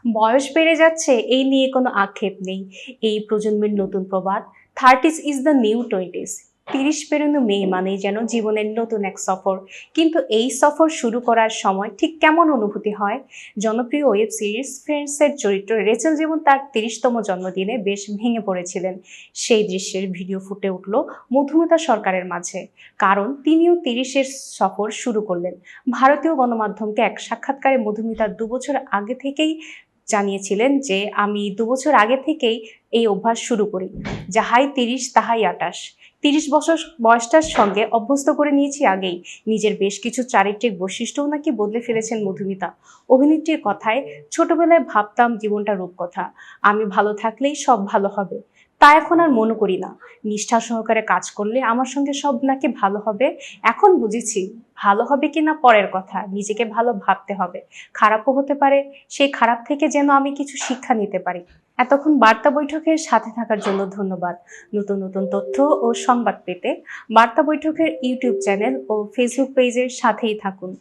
বয়স বেড়ে যাচ্ছে এই নিয়ে কোনো আক্ষেপ নেই। এই প্রজন্মের নতুন প্রবাদ, 30s is the new 20s। 30 পেরোনো মেয়ে মানেই যেন জীবনের নতুন এক সফর। কিন্তু এই সফর শুরু করার সময় ঠিক কেমন অনুভূতি হয়? জনপ্রিয় ওয়েব সিরিজ ফ্রেন্ডসের চরিত্র রেচেল যেমন তার 30তম জন্মদিনে বেশ ভেঙে পড়েছিলেন, সেই দৃশ্যের ভিডিও ফুটে উঠল মধুমিতা সরকারের মাঝে। কারণ তিনিও 30-এর সফর শুরু করলেন। ভারতীয় গণমাধ্যমকে এক সাক্ষাৎকারে মধুমিতা 2 বছর আগে থেকেই জানিয়েছিলেন যে আমি 2 বছর আগে থেকেই এই অভ্যাস শুরু করি। যাহাই 30 তাহাই 28। 30 বছর বয়সটার সঙ্গে অভ্যস্ত করে নিয়েছি আগেই। নিজের বেশ কিছু চারিত্রিক বৈশিষ্ট্যও নাকি বদলে ফেলেছেন মধুমিতা। অভিনেত্রীর কথায়, ছোটবেলায় ভাবতাম জীবনটা রূপকথা, আমি ভালো থাকলেই সব ভালো হবে। তা এখন আর মনে করি না। নিষ্ঠা সহকারে কাজ করলে আমার সঙ্গে সব নাকি ভালো হবে। এখন বুঝেছি, ভালো হবে কিনা পরের কথা, নিজেকে ভালো ভাবতে হবে। খারাপও হতে পারে, সেই খারাপ থেকে যেন আমি কিছু শিক্ষা নিতে পারি। এতক্ষণ বার্তা বৈঠকের সাথে থাকার জন্য ধন্যবাদ। নতুন নতুন তথ্য ও সংবাদ পেতে বার্তা বৈঠকের ইউটিউব চ্যানেল ও ফেসবুক পেজের সাথেই থাকুন।